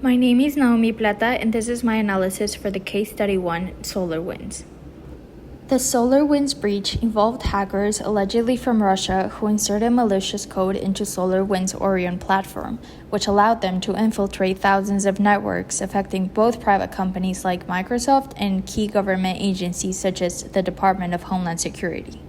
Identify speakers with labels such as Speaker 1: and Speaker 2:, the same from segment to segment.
Speaker 1: My name is Naomi Plata, and this is my analysis for the case study 1, SolarWinds. The SolarWinds breach involved hackers allegedly from Russia who inserted malicious code into SolarWinds' Orion platform, which allowed them to infiltrate thousands of networks, affecting both private companies like Microsoft and key government agencies such as the Department of Homeland Security.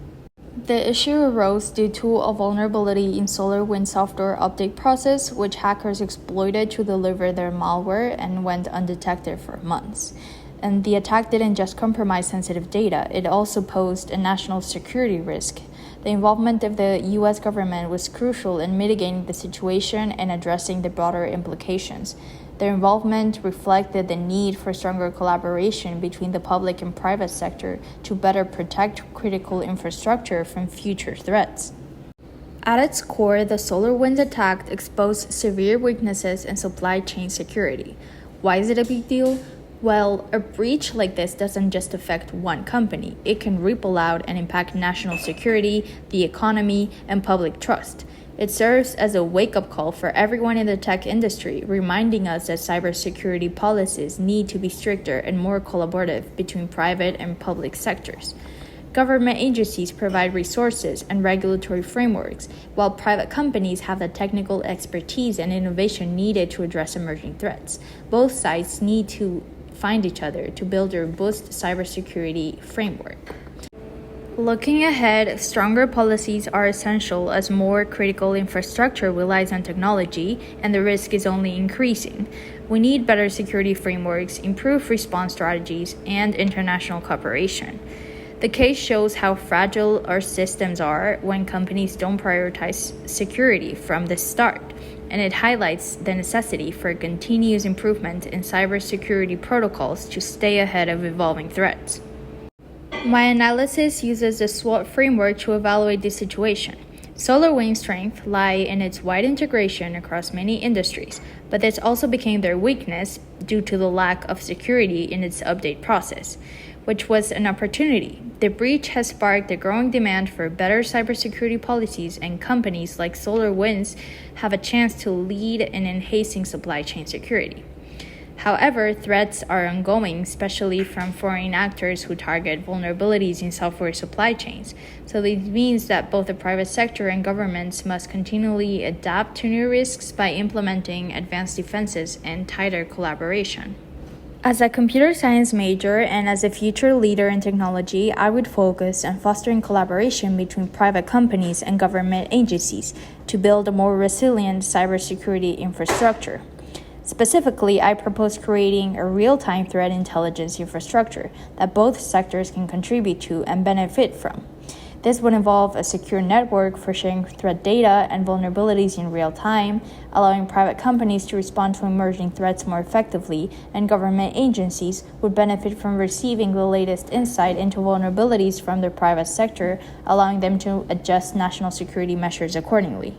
Speaker 1: The issue arose due to a vulnerability in SolarWinds software update process, which hackers exploited to deliver their malware and went undetected for months. And the attack didn't just compromise sensitive data, it also posed a national security risk. The involvement of the US government was crucial in mitigating the situation and addressing the broader implications. Their involvement reflected the need for stronger collaboration between the public and private sector to better protect critical infrastructure from future threats. At its core, the SolarWinds attack exposed severe weaknesses in supply chain security. Why is it a big deal? Well, a breach like this doesn't just affect one company. It can ripple out and impact national security, the economy, and public trust. It serves as a wake-up call for everyone in the tech industry, reminding us that cybersecurity policies need to be stricter and more collaborative between private and public sectors. Government agencies provide resources and regulatory frameworks, while private companies have the technical expertise and innovation needed to address emerging threats. Both sides need to find each other to build a robust cybersecurity framework. Looking ahead, stronger policies are essential as more critical infrastructure relies on technology and the risk is only increasing. We need better security frameworks, improved response strategies, and international cooperation. The case shows how fragile our systems are when companies don't prioritize security from the start, and it highlights the necessity for continuous improvement in cybersecurity protocols to stay ahead of evolving threats. My analysis uses the SWOT framework to evaluate the situation. SolarWinds' strengths lie in its wide integration across many industries, but this also became their weakness due to the lack of security in its update process, which was an opportunity. The breach has sparked a growing demand for better cybersecurity policies, and companies like SolarWinds have a chance to lead in enhancing supply chain security. However, threats are ongoing, especially from foreign actors who target vulnerabilities in software supply chains. So this means that both the private sector and governments must continually adapt to new risks by implementing advanced defenses and tighter collaboration. As a computer science major and as a future leader in technology, I would focus on fostering collaboration between private companies and government agencies to build a more resilient cybersecurity infrastructure. Specifically, I propose creating a real-time threat intelligence infrastructure that both sectors can contribute to and benefit from. This would involve a secure network for sharing threat data and vulnerabilities in real time, allowing private companies to respond to emerging threats more effectively, and government agencies would benefit from receiving the latest insight into vulnerabilities from the private sector, allowing them to adjust national security measures accordingly.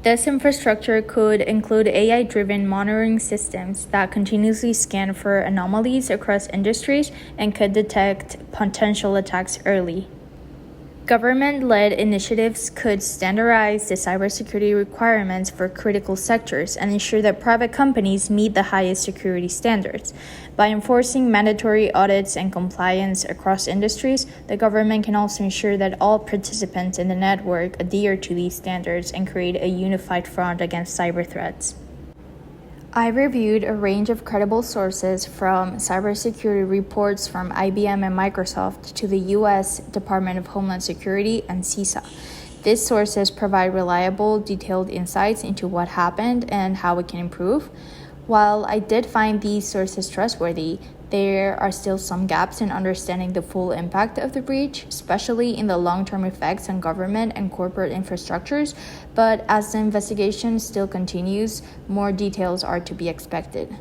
Speaker 1: This infrastructure could include AI-driven monitoring systems that continuously scan for anomalies across industries and could detect potential attacks early. Government-led initiatives could standardize the cybersecurity requirements for critical sectors and ensure that private companies meet the highest security standards. By enforcing mandatory audits and compliance across industries, the government can also ensure that all participants in the network adhere to these standards and create a unified front against cyber threats. I reviewed a range of credible sources from cybersecurity reports from IBM and Microsoft to the US Department of Homeland Security and CISA. These sources provide reliable, detailed insights into what happened and how it can improve. While I did find these sources trustworthy, there are still some gaps in understanding the full impact of the breach, especially in the long-term effects on government and corporate infrastructures, but as the investigation still continues, more details are to be expected.